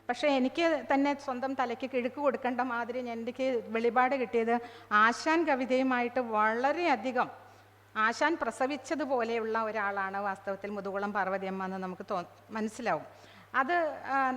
പക്ഷേ എനിക്ക് തന്നെ സ്വന്തം തലയ്ക്ക് കിഴുക്ക് കൊടുക്കേണ്ട മാതിരി എനിക്ക് വെളിപാട് കിട്ടിയത് ആശാൻ കവിതയുമായിട്ട് വളരെയധികം ആശാൻ പ്രസവിച്ചതുപോലെയുള്ള ഒരാളാണ് വാസ്തവത്തിൽ മുതുകുളം പാർവതിയമ്മ എന്ന് നമുക്ക് മനസ്സിലാവും. അത്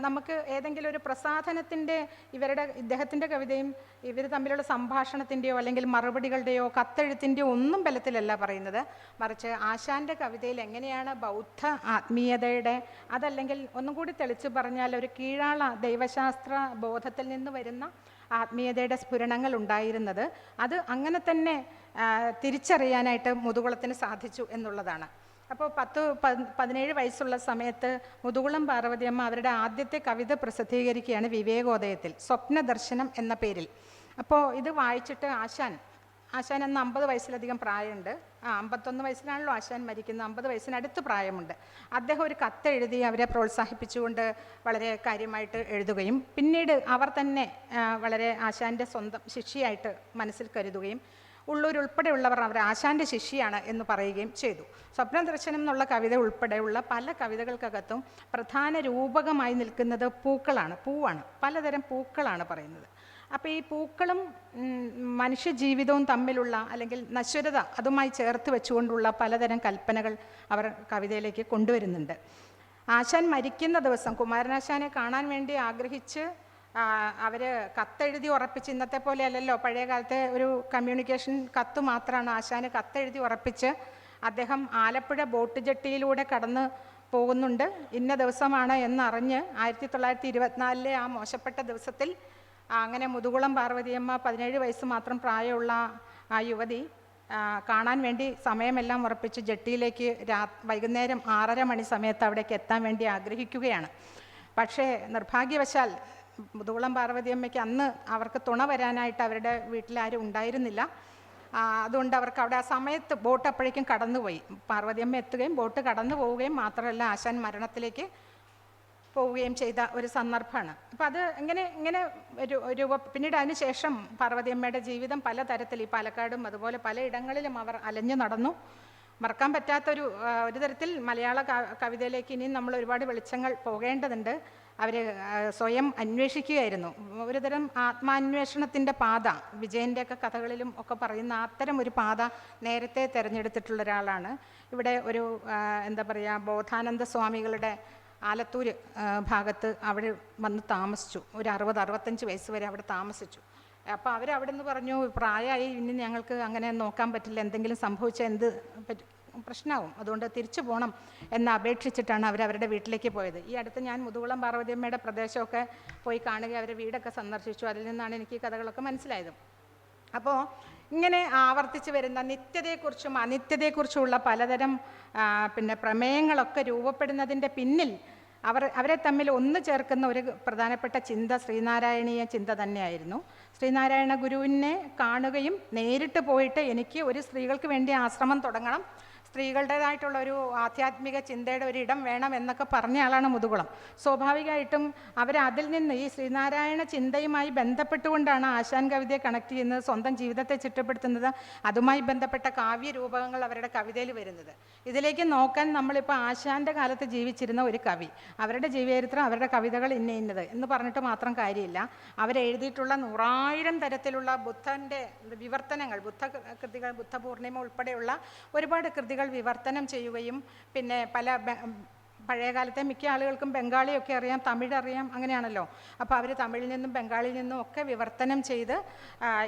നമുക്ക് ഏതെങ്കിലും ഒരു പ്രസാധനത്തിൻ്റെ ഇദ്ദേഹത്തിൻ്റെ കവിതയും ഇവർ തമ്മിലുള്ള സംഭാഷണത്തിൻ്റെയോ അല്ലെങ്കിൽ മറുപടികളുടെയോ കത്തെഴുത്തിൻ്റെയോ ഒന്നും ബലത്തിലല്ല പറയുന്നത്. മറിച്ച് ആശാൻ്റെ കവിതയിൽ എങ്ങനെയാണ് ബൗദ്ധ ആത്മീയതയുടെ, അതല്ലെങ്കിൽ ഒന്നും കൂടി തെളിച്ച് പറഞ്ഞാൽ ഒരു കീഴാള ദൈവശാസ്ത്ര ബോധത്തിൽ നിന്ന് വരുന്ന ആത്മീയതയുടെ സ്ഫുരണങ്ങൾ ഉണ്ടായിരുന്നത്, അത് അങ്ങനെ തന്നെ തിരിച്ചറിയാനായിട്ട് മുതുകുളത്തിന് സാധിച്ചു എന്നുള്ളതാണ്. അപ്പോൾ 17 വയസ്സുള്ള സമയത്ത് മുതുകുളം പാർവതിയമ്മ അവരുടെ ആദ്യത്തെ കവിത പ്രസിദ്ധീകരിക്കുകയാണ് വിവേകോദയത്തിൽ, സ്വപ്നദർശനം എന്ന പേരിൽ. അപ്പോൾ ഇത് വായിച്ചിട്ട് ആശാൻ അന്ന് 50 വയസ്സിലധികം പ്രായമുണ്ട്. 51 വയസ്സിലാണല്ലോ ആശാൻ മരിക്കുന്നത്, 50 വയസ്സിനടുത്ത് പ്രായമുണ്ട്. അദ്ദേഹം ഒരു കത്തെഴുതി അവരെ പ്രോത്സാഹിപ്പിച്ചുകൊണ്ട് വളരെ കാര്യമായിട്ട് എഴുതുകയും പിന്നീട് അവർ തന്നെ വളരെ ആശാൻ്റെ സ്വന്തം ശിഷ്യയായിട്ട് മനസ്സിൽ കരുതുകയും ഉള്ളൂർ ഉൾപ്പെടെയുള്ളവർ അവർ ആശാൻ്റെ ശിഷ്യയാണ് എന്ന് പറയുകയും ചെയ്തു. സ്വപ്നദർശനം എന്നുള്ള കവിത ഉൾപ്പെടെയുള്ള പല കവിതകൾക്കകത്തും പ്രധാന രൂപകമായി നിൽക്കുന്നത് പൂവാണ്, പലതരം പൂക്കളാണ് പറയുന്നത്. അപ്പോൾ ഈ പൂക്കളും മനുഷ്യജീവിതവും തമ്മിലുള്ള അല്ലെങ്കിൽ നശ്വരത അതുമായി ചേർത്ത് വെച്ചുകൊണ്ടുള്ള പലതരം കൽപ്പനകൾ അവർ കവിതയിലേക്ക് കൊണ്ടുവരുന്നുണ്ട്. ആശാൻ മരിക്കുന്ന ദിവസം കുമാരനാശാനെ കാണാൻ വേണ്ടി ആഗ്രഹിച്ച് അവർ കത്തെഴുതി ഉറപ്പിച്ച്, ഇന്നത്തെ പോലെ അല്ലല്ലോ, പഴയ കാലത്തെ ഒരു കമ്മ്യൂണിക്കേഷൻ കത്ത് മാത്രമാണ്. ആശാന് കത്തെഴുതി ഉറപ്പിച്ച് അദ്ദേഹം ആലപ്പുഴ ബോട്ട് ജെട്ടിയിലൂടെ കടന്ന് പോകുന്നുണ്ട്, ഇന്ന ദിവസമാണ് എന്നറിഞ്ഞ് 1924 ആ മോശപ്പെട്ട ദിവസത്തിൽ അങ്ങനെ മുതുകുളം പാർവതിയമ്മ 17 വയസ്സ് മാത്രം പ്രായമുള്ള ആ യുവതി കാണാൻ വേണ്ടി സമയമെല്ലാം ഉറപ്പിച്ച് ജെട്ടിയിലേക്ക് വൈകുന്നേരം 6:30 മണി സമയത്ത് അവിടേക്ക് എത്താൻ വേണ്ടി ആഗ്രഹിക്കുകയാണ്. പക്ഷേ നിർഭാഗ്യവശാൽ മുതുകുളം പാർവതിയമ്മയ്ക്ക് അന്ന് അവർക്ക് തുണ വരാനായിട്ട് അവരുടെ വീട്ടിലാരും ഉണ്ടായിരുന്നില്ല. അതുകൊണ്ട് അവർക്ക് അവിടെ ആ സമയത്ത് ബോട്ട് അപ്പോഴേക്കും കടന്നുപോയി. പാർവതിയമ്മ എത്തുകയും ബോട്ട് കടന്നു പോവുകയും മാത്രമല്ല ആശാൻ മരണത്തിലേക്ക് പോവുകയും ചെയ്ത ഒരു സന്ദർഭമാണ്. അപ്പോൾ അത് ഇങ്ങനെ പിന്നീട് അതിന് ശേഷം പാർവതിയമ്മയുടെ ജീവിതം പലതരത്തിൽ ഈ പാലക്കാടും അതുപോലെ പലയിടങ്ങളിലും അവർ അലഞ്ഞു നടന്നു. മറക്കാൻ പറ്റാത്തൊരു തരത്തിൽ മലയാള കവിതയിലേക്ക് ഇനിയും നമ്മൾ ഒരുപാട് വെളിച്ചങ്ങൾ പോകേണ്ടതുണ്ട്. അവർ സ്വയം അന്വേഷിക്കുകയായിരുന്നു. ഒരുതരം ആത്മാന്വേഷണത്തിൻ്റെ പാത വിജയൻ്റെയൊക്കെ കഥകളിലും ഒക്കെ പറയുന്ന അത്തരം ഒരു പാത നേരത്തെ തിരഞ്ഞെടുത്തിട്ടുള്ള ഒരാളാണ്. ഇവിടെ ഒരു എന്താ പറയുക, ബോധാനന്ദ സ്വാമികളുടെ ആലത്തൂർ ഭാഗത്ത് അവിടെ വന്ന് താമസിച്ചു. ഒരു 60-65 വയസ്സ് വരെ അവിടെ താമസിച്ചു. അപ്പോൾ അവരവിടെ നിന്ന് പറഞ്ഞു, പ്രായമായി, ഇനി ഞങ്ങൾക്ക് അങ്ങനെ നോക്കാൻ പറ്റില്ല, എന്തെങ്കിലും സംഭവിച്ചാൽ പ്രശ്നമാവും, അതുകൊണ്ട് തിരിച്ചു പോകണം എന്ന് അപേക്ഷിച്ചിട്ടാണ് അവരുടെ വീട്ടിലേക്ക് പോയത്. ഈ അടുത്ത് ഞാൻ മുതുകുളം പാർവതിയമ്മയുടെ പ്രദേശമൊക്കെ പോയി കാണുക, അവരുടെ വീടൊക്കെ സന്ദർശിച്ചു. അതിൽ നിന്നാണ് എനിക്ക് ഈ കഥകളൊക്കെ മനസ്സിലായത്. അപ്പോൾ ഇങ്ങനെ ആവർത്തിച്ച് വരുന്ന നിത്യതയെക്കുറിച്ചും അനിത്യതയെക്കുറിച്ചുമുള്ള പലതരം പ്രമേയങ്ങളൊക്കെ രൂപപ്പെടുന്നതിൻ്റെ പിന്നിൽ അവരെ തമ്മിൽ ഒന്ന് ചേർക്കുന്ന ഒരു പ്രധാനപ്പെട്ട ചിന്ത ശ്രീനാരായണീയ ചിന്ത തന്നെയായിരുന്നു. ശ്രീനാരായണ ഗുരുവിനെ കാണുകയും നേരിട്ട് പോയിട്ട് എനിക്ക് ഒരു സ്ത്രീകൾക്ക് വേണ്ടി ആശ്രമം തുടങ്ങണം, സ്ത്രീകളുടേതായിട്ടുള്ള ഒരു ആധ്യാത്മിക ചിന്തയുടെ ഒരു ഇടം വേണം എന്നൊക്കെ പറഞ്ഞ ആളാണ് മുതുകുളം. സ്വാഭാവികമായിട്ടും അതിൽ നിന്ന് ഈ ശ്രീനാരായണ ചിന്തയുമായി ബന്ധപ്പെട്ടുകൊണ്ടാണ് ആശാൻ കവിതയെ കണക്ട് ചെയ്യുന്നത്, സ്വന്തം ജീവിതത്തെ ചിട്ടപ്പെടുത്തുന്നത്, അതുമായി ബന്ധപ്പെട്ട കാവ്യരൂപകങ്ങൾ അവരുടെ കവിതയിൽ വരുന്നത്. ഇതിലേക്ക് നോക്കാൻ നമ്മളിപ്പോൾ ആശാൻ്റെ കാലത്ത് ജീവിച്ചിരുന്ന ഒരു കവി, അവരുടെ ജീവചരിത്രം, അവരുടെ കവിതകൾ ഇന്നത് എന്ന് പറഞ്ഞിട്ട് മാത്രം കാര്യമില്ല. അവരെഴുതിയിട്ടുള്ള 100,000 തരത്തിലുള്ള ബുദ്ധൻ്റെ വിവർത്തനങ്ങൾ, ബുദ്ധകൃതികൾ, ബുദ്ധപൂർണിമ ഉൾപ്പെടെയുള്ള ഒരുപാട് കൃതികൾ വിവർത്തനം ചെയ്യുകയും പിന്നെ പഴയകാലത്തെ മിക്ക ആളുകൾക്കും ബംഗാളിയൊക്കെ അറിയാം, തമിഴ് അറിയാം, അങ്ങനെയാണല്ലോ. അപ്പോൾ അവർ തമിഴിൽ നിന്നും ബംഗാളിൽ നിന്നും ഒക്കെ വിവർത്തനം ചെയ്ത്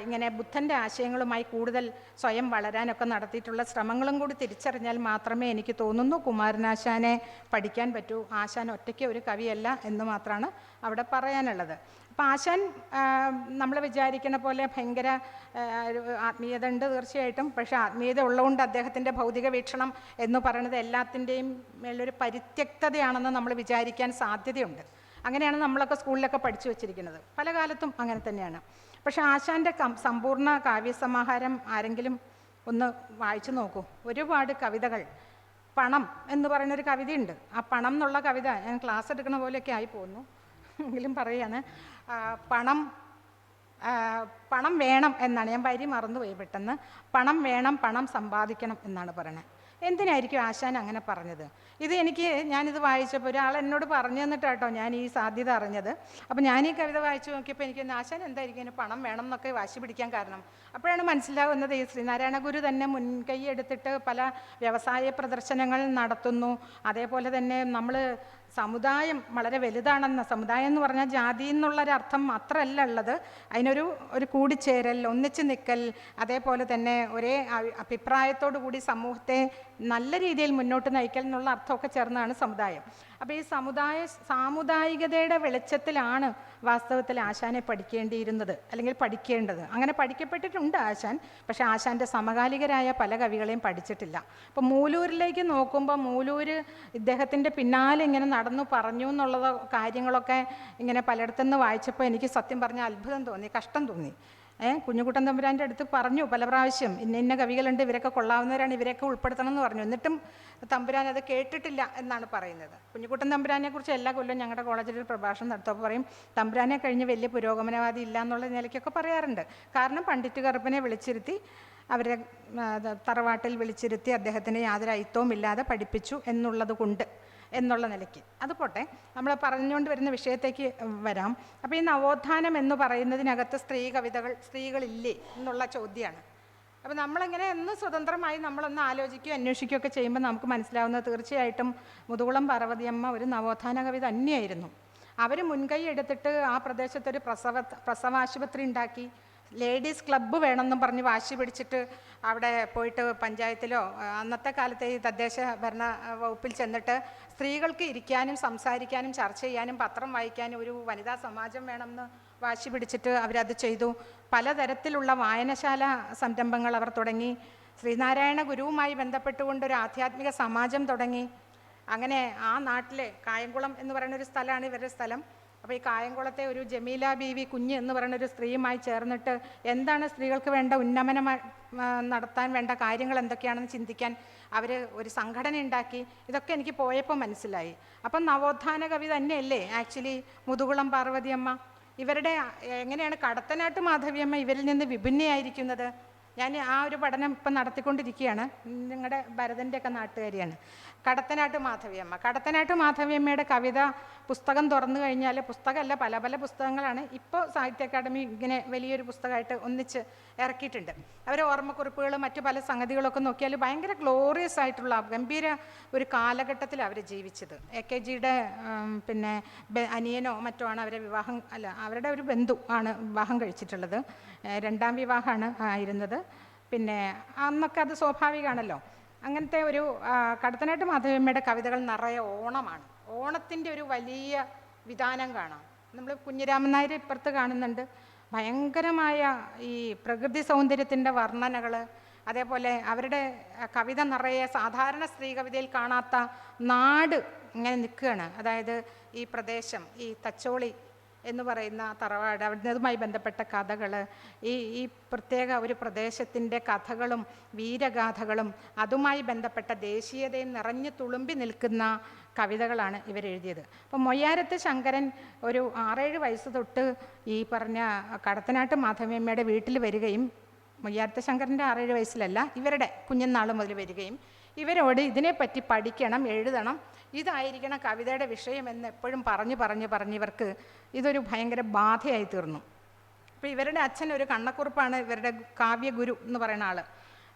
ഇങ്ങനെ ബുദ്ധൻ്റെ ആശയങ്ങളുമായി കൂടുതൽ സ്വയം വളരാനൊക്കെ നടത്തിയിട്ടുള്ള ശ്രമങ്ങളും കൂടി തിരിച്ചറിഞ്ഞാൽ മാത്രമേ എനിക്ക് തോന്നുന്നു കുമാരനാശാനെ പഠിക്കാൻ പറ്റൂ. ആശാൻ ഒറ്റയ്ക്ക് ഒരു കവിയല്ല എന്ന് മാത്രമാണ് അവിടെ പറയാനുള്ളത്. അപ്പോൾ ആശാൻ നമ്മൾ വിചാരിക്കുന്ന പോലെ ഭയങ്കര ആത്മീയത ഉണ്ട് തീർച്ചയായിട്ടും. പക്ഷേ ആത്മീയത ഉള്ളതുകൊണ്ട് അദ്ദേഹത്തിൻ്റെ ഭൗതിക വീക്ഷണം എന്ന് പറയുന്നത് എല്ലാത്തിൻ്റെയും മേലൊരു പരിത്യക്തതയാണെന്ന് നമ്മൾ വിചാരിക്കാൻ സാധ്യതയുണ്ട്. അങ്ങനെയാണ് നമ്മളൊക്കെ സ്കൂളിലൊക്കെ പഠിച്ചു വച്ചിരിക്കുന്നത്, പല കാലത്തും അങ്ങനെ തന്നെയാണ്. പക്ഷേ ആശാൻ്റെ സമ്പൂർണ്ണ കാവ്യസമാഹാരം ആരെങ്കിലും ഒന്ന് വായിച്ചു നോക്കൂ. ഒരുപാട് കവിതകൾ. പണം എന്ന് പറയുന്നൊരു കവിതയുണ്ട്. ആ പണം എന്നുള്ള കവിത ഞാൻ ക്ലാസ് എടുക്കുന്ന പോലെയൊക്കെ ആയി പോകുന്നു എങ്കിലും പറയുകയാണ്. പണം വേണം എന്നാണ്, ഞാൻ വരി മറന്നുപോയി പെട്ടെന്ന്. പണം വേണം, പണം സമ്പാദിക്കണം എന്നാണ് പറയുന്നത്. എന്തിനായിരിക്കും ആശാൻ അങ്ങനെ പറഞ്ഞത്? ഞാനിത് വായിച്ചപ്പോൾ ഒരാൾ എന്നോട് പറഞ്ഞു തന്നിട്ടാട്ടോ ഞാൻ ഈ സാധ്യത അറിഞ്ഞത്. അപ്പോൾ ഞാൻ ഈ കവിത വായിച്ചു നോക്കിയപ്പോൾ എനിക്ക് ആശാൻ എന്തായിരിക്കും ഇതിന് പണം വേണം എന്നൊക്കെ വാശി പിടിക്കാൻ കാരണം? അപ്പോഴാണ് മനസ്സിലാവുന്നത് ഈ ശ്രീനാരായണ ഗുരു തന്നെ മുൻകൈ എടുത്തിട്ട് പല വ്യവസായ പ്രദർശനങ്ങൾ നടത്തുന്നു. അതേപോലെ തന്നെ നമ്മൾ സമുദായം വളരെ വലുതാണെന്ന, സമുദായം എന്ന് പറഞ്ഞാൽ ജാതി എന്നുള്ളൊരർത്ഥം മാത്രമല്ല ഉള്ളത്, അതിനൊരു കൂടിച്ചേരൽ, ഒന്നിച്ച് നിൽക്കൽ, അതേപോലെ തന്നെ ഒരേ അഭിപ്രായത്തോടു കൂടി സമൂഹത്തെ നല്ല രീതിയിൽ മുന്നോട്ട് നയിക്കൽ എന്നുള്ള അർത്ഥമൊക്കെ ചേർന്നാണ് സമുദായം. അപ്പോൾ ഈ സാമുദായികതയുടെ വെളിച്ചത്തിലാണ് വാസ്തവത്തിൽ ആശാനെ പഠിക്കേണ്ടിയിരുന്നത്, അല്ലെങ്കിൽ പഠിക്കേണ്ടത്. അങ്ങനെ പഠിക്കപ്പെട്ടിട്ടുണ്ട് ആശാൻ, പക്ഷേ ആശാൻ്റെ സമകാലികരായ പല കവികളെയും പഠിച്ചിട്ടില്ല. അപ്പോൾ മൂലൂരിലേക്ക് നോക്കുമ്പോൾ മൂലൂർ ഇദ്ദേഹത്തിൻ്റെ പിന്നാലെ ഇങ്ങനെ നടന്നു പറഞ്ഞു എന്നുള്ള കാര്യങ്ങളൊക്കെ ഇങ്ങനെ പലയിടത്തുനിന്ന് വായിച്ചപ്പോൾ എനിക്ക് സത്യം പറഞ്ഞാൽ അത്ഭുതം തോന്നി, കഷ്ടം തോന്നി. കുഞ്ഞുകുട്ടൻ തമ്പുരാൻ്റെ അടുത്ത് പറഞ്ഞു പല പ്രാവശ്യം, ഇന്ന കവികളുണ്ട്, ഇവരൊക്കെ കൊള്ളാവുന്നവരാണ്, ഇവരൊക്കെ ഉൾപ്പെടുത്തണം എന്ന് പറഞ്ഞു. എന്നിട്ടും തമ്പുരാൻ അത് കേട്ടിട്ടില്ല എന്നാണ് പറയുന്നത്. കുഞ്ഞുകുട്ടൻ തമ്പുരാനെ കുറിച്ച് എല്ലാ കൊല്ലം ഞങ്ങളുടെ കോളേജിൽ ഒരു പ്രഭാഷണം നടത്തുമ്പോൾ പറയും, തമ്പുരാനെ കഴിഞ്ഞ് വലിയ പുരോഗമനവാദി ഇല്ല എന്നുള്ള നിലയ്ക്കൊക്കെ പറയാറുണ്ട്. കാരണം പണ്ഡിറ്റ് കറുപ്പനെ വിളിച്ചിരുത്തി, അവരെ തറവാട്ടിൽ വിളിച്ചിരുത്തി അദ്ദേഹത്തിന് യാതൊരു അയിത്തവും ഇല്ലാതെ പഠിപ്പിച്ചു എന്നുള്ളത് കൊണ്ട് എന്നുള്ള നിലയ്ക്ക്. അത് പോട്ടെ, നമ്മൾ പറഞ്ഞുകൊണ്ട് വരുന്ന വിഷയത്തേക്ക് വരാം. അപ്പോൾ ഈ നവോത്ഥാനം എന്ന് പറയുന്നതിനകത്ത് സ്ത്രീകളില്ലേ എന്നുള്ള ചോദ്യമാണ്. അപ്പോൾ നമ്മളിങ്ങനെ സ്വതന്ത്രമായി നമ്മളൊന്ന് ആലോചിക്കുകയോ അന്വേഷിക്കുകയൊക്കെ ചെയ്യുമ്പോൾ നമുക്ക് മനസ്സിലാവുന്നത് തീർച്ചയായിട്ടും മുതുകുളം പാർവതിയമ്മ ഒരു നവോത്ഥാന കവി തന്നെയായിരുന്നു. അവർ മുൻകൈ എടുത്തിട്ട് ആ പ്രദേശത്തൊരു പ്രസവാശുപത്രി ഉണ്ടാക്കി, ലേഡീസ് ക്ലബ്ബ് വേണമെന്നും പറഞ്ഞ് വാശി പിടിച്ചിട്ട് അവിടെ പോയിട്ട് പഞ്ചായത്തിലോ അന്നത്തെ കാലത്തെ ഈ തദ്ദേശ ഭരണ വകുപ്പിൽ ചെന്നിട്ട് സ്ത്രീകൾക്ക് ഇരിക്കാനും സംസാരിക്കാനും ചർച്ച ചെയ്യാനും പത്രം വായിക്കാനും ഒരു വനിതാ സമാജം വേണമെന്ന് വാശി പിടിച്ചിട്ട് അവരത് ചെയ്തു. പലതരത്തിലുള്ള വായനശാല സംരംഭങ്ങൾ അവർ തുടങ്ങി. ശ്രീനാരായണ ഗുരുവുമായി ബന്ധപ്പെട്ടുകൊണ്ടൊരു ആധ്യാത്മിക സമാജം തുടങ്ങി. അങ്ങനെ ആ നാട്ടിലെ കായംകുളം എന്ന് പറയുന്നൊരു സ്ഥലമാണ് ഇവരുടെ സ്ഥലം. അപ്പോൾ ഈ കായംകുളത്തെ ഒരു ജമീല ബീവി കുഞ്ഞ് എന്ന് പറയുന്നൊരു സ്ത്രീയുമായി ചേർന്നിട്ട് എന്താണ് സ്ത്രീകൾക്ക് വേണ്ട ഉന്നമനം നടത്താൻ വേണ്ട കാര്യങ്ങൾ എന്തൊക്കെയാണെന്ന് ചിന്തിക്കാൻ അവർ ഒരു സംഘടന ഉണ്ടാക്കി. ഇതൊക്കെ എനിക്ക് പോയപ്പോൾ മനസ്സിലായി. അപ്പം നവോത്ഥാന കവി തന്നെയല്ലേ ആക്ച്വലി മുതുകുളം പാർവതിയമ്മ? ഇവരുടെ എങ്ങനെയാണ് കടത്തനാട്ട് മാധവിയമ്മ ഇവരിൽ നിന്ന് വിഭിന്നയായിരിക്കുന്നത്? ഞാൻ ആ ഒരു പഠനം ഇപ്പം നടത്തിക്കൊണ്ടിരിക്കുകയാണ്. നിങ്ങളുടെ ഭരതൻ്റെയൊക്കെ നാട്ടുകാരിയാണ് കടത്തനാട്ട് മാധവിയമ്മയുടെ കവിത പുസ്തകം തുറന്നു കഴിഞ്ഞാൽ, പുസ്തകമല്ല പല പല പുസ്തകങ്ങളാണ് ഇപ്പോൾ സാഹിത്യ അക്കാദമി ഇങ്ങനെ വലിയൊരു പുസ്തകമായിട്ട് ഒന്നിച്ച് ഇറക്കിയിട്ടുണ്ട്. അവർ ഓർമ്മക്കുറിപ്പുകൾ മറ്റു പല സംഗതികളൊക്കെ നോക്കിയാൽ ഭയങ്കര ഗ്ലോറിയസ് ആയിട്ടുള്ള ഗംഭീര ഒരു കാലഘട്ടത്തിൽ അവർ ജീവിച്ചത്. AKGയുടെ പിന്നെ അനിയനോ മറ്റോ ആണ് അവരുടെ ഒരു ബന്ധു ആണ് വിവാഹം കഴിച്ചിട്ടുള്ളത്. രണ്ടാം വിവാഹമാണ് ആയിരുന്നത്. പിന്നെ അന്നൊക്കെ അത് സ്വാഭാവികമാണല്ലോ. അങ്ങനത്തെ ഒരു കടത്തനാട്ട് മാധവിയമ്മയുടെ കവിതകൾ നിറയെ ഓണമാണ്. ഓണത്തിൻ്റെ ഒരു വലിയ വിധാനം കാണാം. നമ്മൾ കുഞ്ഞിരാമൻ നായർ ഇപ്പുറത്ത് കാണുന്നുണ്ട്. ഭയങ്കരമായ ഈ പ്രകൃതി സൗന്ദര്യത്തിൻ്റെ വർണ്ണനകൾ, അതേപോലെ അവരുടെ കവിത നിറയെ സാധാരണ സ്ത്രീ കവിതയിൽ കാണാത്ത നാട് ഇങ്ങനെ നിൽക്കുകയാണ്. അതായത് ഈ പ്രദേശം, ഈ തച്ചോളി എന്ന് പറയുന്ന തറവാട്, അതുമായി ബന്ധപ്പെട്ട കഥകൾ, ഈ പ്രത്യേക ഒരു പ്രദേശത്തിൻ്റെ കഥകളും വീരഗാഥകളും അതുമായി ബന്ധപ്പെട്ട ദേശീയതയും നിറഞ്ഞു തുളുമ്പി നിൽക്കുന്ന കവിതകളാണ് ഇവരെഴുതിയത്. അപ്പം മൊയ്യാരത്ത് ശങ്കരൻ ഒരു 6-7 വയസ്സ് തൊട്ട് ഈ പറഞ്ഞ കടത്തനാട്ട് മാധവിയമ്മയുടെ വീട്ടിൽ വരികയും, മൊയ്യാരത്ത് ശങ്കരൻ്റെ 6-7 വയസ്സിലല്ല, ഇവരുടെ കുഞ്ഞുനാൾ മുതൽ വരികയും ഇവരോട് ഇതിനെപ്പറ്റി പഠിക്കണം, എഴുതണം, ഇതായിരിക്കണം കവിതയുടെ വിഷയമെന്ന് എപ്പോഴും പറഞ്ഞ് ഇവർക്ക് ഇതൊരു ഭയങ്കര ബാധയായി തീർന്നു. അപ്പോൾ ഇവരുടെ അച്ഛൻ ഒരു കണ്ണക്കുറുപ്പാണ് ഇവരുടെ കാവ്യഗുരു എന്ന് പറയുന്ന ആൾ.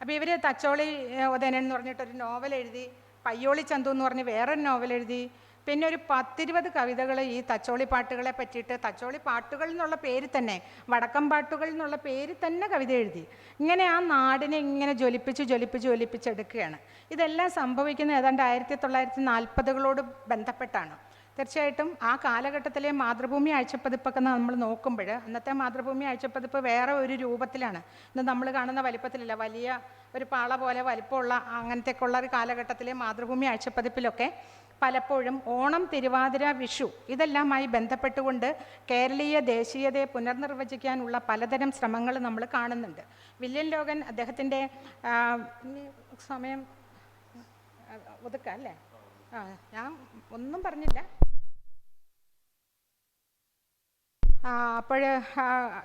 അപ്പോൾ ഇവർ തച്ചോളി ഉദയനൻ എന്ന് പറഞ്ഞിട്ടൊരു നോവൽ എഴുതി, പയ്യോളി ചന്തു എന്ന് പറഞ്ഞ് വേറൊരു നോവൽ എഴുതി, പിന്നെ ഒരു 10-20 കവിതകൾ ഈ തച്ചോളി പാട്ടുകളെ പറ്റിയിട്ട്, തച്ചോളി പാട്ടുകൾ എന്നുള്ള പേര് തന്നെ, വടക്കം പാട്ടുകൾ എന്നുള്ള പേര് തന്നെ കവിത എഴുതി. ഇങ്ങനെ ആ നാടിനെ ഇങ്ങനെ ജ്വലിപ്പിച്ചെടുക്കുകയാണ്. ഇതെല്ലാം സംഭവിക്കുന്നത് ഏതാണ്ട് 1940കളോട് ബന്ധപ്പെട്ടാണ്. തീർച്ചയായിട്ടും ആ കാലഘട്ടത്തിലെ മാതൃഭൂമി ആഴ്ചപ്പതിപ്പൊക്കെ നമ്മൾ നോക്കുമ്പോൾ, അന്നത്തെ മാതൃഭൂമി ആഴ്ചപ്പതിപ്പ് വേറെ ഒരു രൂപത്തിലാണ്. ഇന്ന് നമ്മൾ കാണുന്ന വലിപ്പത്തിലല്ല, വലിയ ഒരു പാള പോലെ വലിപ്പമുള്ള അങ്ങനത്തെയൊക്കെയുള്ള ഒരു കാലഘട്ടത്തിലെ മാതൃഭൂമി ആഴ്ചപ്പതിപ്പിലൊക്കെ പലപ്പോഴും ഓണം, തിരുവാതിര, വിഷു ഇതെല്ലാമായി ബന്ധപ്പെട്ടുകൊണ്ട് കേരളീയ ദേശീയതയെ പുനർനിർവചിക്കാനുള്ള പലതരം ശ്രമങ്ങൾ നമ്മൾ കാണുന്നുണ്ട്. വില്യം ലോഗൻ അദ്ദേഹത്തിൻ്റെ സമയം ഒതുക്കാം അല്ലേ? ഞാൻ ഒന്നും പറഞ്ഞില്ല. അപ്പോൾ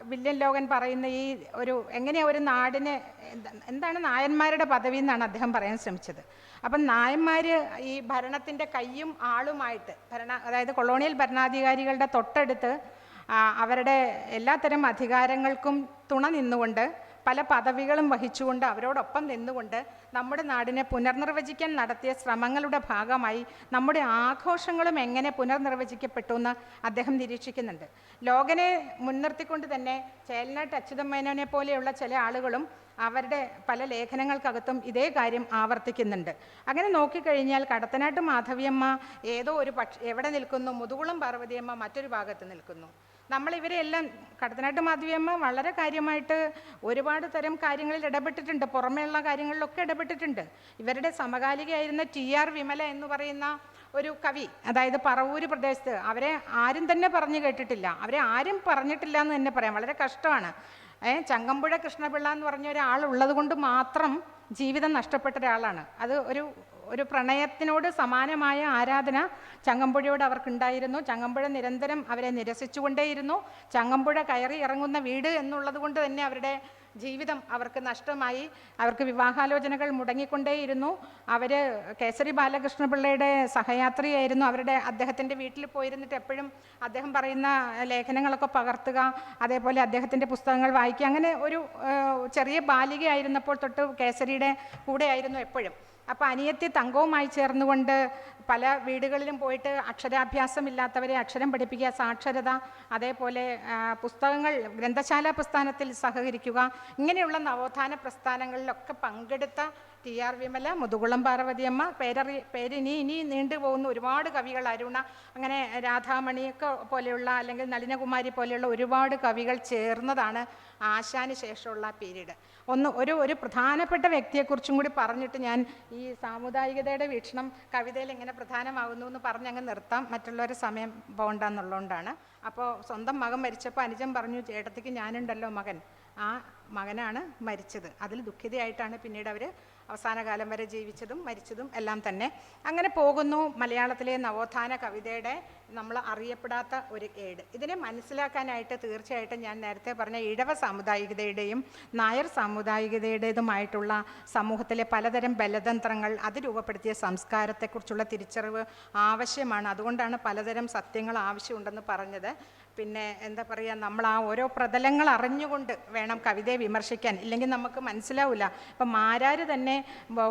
വില്യം ലോഗൻ പറയുന്ന ഈ ഒരു എങ്ങനെയാണ് ഒരു നാടിന് എന്താണ് നായന്മാരുടെ പദവി എന്നാണ് അദ്ദേഹം പറയാൻ ശ്രമിച്ചത്. അപ്പം നായന്മാർ ഈ ഭരണത്തിൻ്റെ കയ്യും ആളുമായിട്ട് അതായത് കൊളോണിയൽ ഭരണാധികാരികളുടെ തൊട്ടടുത്ത് അവരുടെ എല്ലാത്തരം അധികാരങ്ങൾക്കും തുണ നിന്നുകൊണ്ട് പല പദവികളും വഹിച്ചുകൊണ്ട് അവരോടൊപ്പം നിന്നുകൊണ്ട് നമ്മുടെ നാടിനെ പുനർനിർവചിക്കാൻ നടത്തിയ ശ്രമങ്ങളുടെ ഭാഗമായി നമ്മുടെ ആഘോഷങ്ങളും എങ്ങനെ പുനർനിർവചിക്കപ്പെട്ടു എന്ന് അദ്ദേഹം നിരീക്ഷിക്കുന്നുണ്ട്. ലോകനെ മുൻനിർത്തിക്കൊണ്ട് തന്നെ ചേലനാട്ട് അച്യുതമേനോനെ പോലെയുള്ള ചില ആളുകളും അവരുടെ പല ലേഖനങ്ങൾക്കകത്തും ഇതേ കാര്യം ആവർത്തിക്കുന്നുണ്ട്. അങ്ങനെ നോക്കിക്കഴിഞ്ഞാൽ കടത്തനാട്ട് മാധവിയമ്മ ഏതോ ഒരു എവിടെ നിൽക്കുന്നു, മുതുകുളം പാർവതിയമ്മ മറ്റൊരു ഭാഗത്ത് നിൽക്കുന്നു. നമ്മളിവരെല്ലാം കടത്തനാട്ട് മാധവിയമ്മ വളരെ കാര്യമായിട്ട് ഒരുപാട് തരം കാര്യങ്ങളിൽ ഇടപെട്ടിട്ടുണ്ട്, പുറമേയുള്ള കാര്യങ്ങളിലൊക്കെ ഇടപെട്ടിട്ടുണ്ട്. ഇവരുടെ സമകാലികയായിരുന്ന TR വിമല എന്ന് പറയുന്ന ഒരു കവി, അതായത് പറവൂര് പ്രദേശത്ത്, അവരെ ആരും തന്നെ പറഞ്ഞു കേട്ടിട്ടില്ല, അവരെ ആരും പറഞ്ഞിട്ടില്ല എന്ന് തന്നെ പറയാം. വളരെ കഷ്ടമാണ്. ചങ്ങമ്പുഴ കൃഷ്ണപിള്ള എന്ന് പറഞ്ഞ ഒരാൾ ഉള്ളത് കൊണ്ട് മാത്രം ജീവിതം നഷ്ടപ്പെട്ട ഒരാളാണ്. അത് ഒരു പ്രണയത്തിനോട് സമാനമായ ആരാധന ചങ്ങമ്പുഴയോട് അവർക്കുണ്ടായിരുന്നു. ചങ്ങമ്പുഴ നിരന്തരം അവരെ നിരസിച്ചുകൊണ്ടേയിരുന്നു. ചങ്ങമ്പുഴ കയറി ഇറങ്ങുന്ന വീട് എന്നുള്ളത് കൊണ്ട് തന്നെ അവരുടെ ജീവിതം അവർക്ക് നഷ്ടമായി. അവർക്ക് വിവാഹാലോചനകൾ മുടങ്ങിക്കൊണ്ടേയിരുന്നു. അവർ കേസരി ബാലകൃഷ്ണപിള്ളയുടെ സഹയാത്രിയായിരുന്നു. അദ്ദേഹത്തിൻ്റെ വീട്ടിൽ പോയിരുന്നിട്ട് എപ്പോഴും അദ്ദേഹം പറയുന്ന ലേഖനങ്ങളൊക്കെ പകർത്തുക, അതേപോലെ അദ്ദേഹത്തിൻ്റെ പുസ്തകങ്ങൾ വായിക്കുക. അങ്ങനെ ഒരു ചെറിയ ബാലികയായിരുന്നപ്പോൾ തൊട്ട് കേസരിയുടെ കൂടെയായിരുന്നു എപ്പോഴും. അപ്പോൾ അനിയത്തി തങ്കവുമായി ചേർന്നുകൊണ്ട് പല വീടുകളിലും പോയിട്ട് അക്ഷരാഭ്യാസമില്ലാത്തവരെ അക്ഷരം പഠിപ്പിക്കുക, സാക്ഷരത, അതേപോലെ പുസ്തകങ്ങൾ ഗ്രന്ഥശാല പ്രസ്ഥാനത്തിൽ സഹകരിക്കുക, ഇങ്ങനെയുള്ള നവോത്ഥാന പ്രസ്ഥാനങ്ങളിലൊക്കെ പങ്കെടുത്ത TR വിമല, മുതുകുളം പാർവതിയമ്മ, പേരിനി നീണ്ടുപോകുന്ന ഒരുപാട് കവികൾ, അരുണ, അങ്ങനെ രാധാമണിയൊക്കെ പോലെയുള്ള അല്ലെങ്കിൽ നളിനകുമാരി പോലെയുള്ള ഒരുപാട് കവികൾ ചേർന്നതാണ് ആശാന് ശേഷമുള്ള പീരീഡ്. ഒരു പ്രധാനപ്പെട്ട വ്യക്തിയെക്കുറിച്ചും കൂടി പറഞ്ഞിട്ട് ഞാൻ ഈ സാമുദായികതയുടെ വീക്ഷണം കവിതയിൽ എങ്ങനെ പ്രധാനമാകുന്നു എന്ന് പറഞ്ഞങ്ങ് നിർത്താം, മറ്റുള്ളവരുടെ സമയം പോകണ്ടെന്നുള്ളതുകൊണ്ടാണ്. അപ്പോൾ സ്വന്തം മകൻ മരിച്ചപ്പോൾ അനുജൻ പറഞ്ഞു, ചേട്ടത്തിക്ക് ഞാനുണ്ടല്ലോ മകൻ, ആ മകനാണ് മരിച്ചത്. അതിൽ ദുഃഖിതയായിട്ടാണ് പിന്നീട് അവർ അവസാന കാലം വരെ ജീവിച്ചതും മരിച്ചതും എല്ലാം തന്നെ. അങ്ങനെ പോകുന്നു മലയാളത്തിലെ നവോത്ഥാന കവിതയുടെ നമ്മൾ അറിയപ്പെടാത്ത ഒരു ഏട്. ഇതിനെ മനസ്സിലാക്കാനായിട്ട് തീർച്ചയായിട്ടും ഞാൻ നേരത്തെ പറഞ്ഞ ഈഴവ സാമുദായികതയുടെയും നായർ സാമുദായികതയുടേതുമായിട്ടുള്ള സമൂഹത്തിലെ പലതരം ബലതന്ത്രങ്ങൾ, അത് രൂപപ്പെടുത്തിയ സംസ്കാരത്തെക്കുറിച്ചുള്ള തിരിച്ചറിവ് ആവശ്യമാണ്. അതുകൊണ്ടാണ് പലതരം സത്യങ്ങൾ ആവശ്യമുണ്ടെന്ന് പറഞ്ഞത്. പിന്നെ എന്താ പറയുക, നമ്മൾ ആ ഓരോ പ്രതലങ്ങൾ അറിഞ്ഞുകൊണ്ട് വേണം കവിതയെ വിമർശിക്കാൻ, ഇല്ലെങ്കിൽ നമുക്ക് മനസ്സിലാവില്ല. ഇപ്പം മാരാര് തന്നെ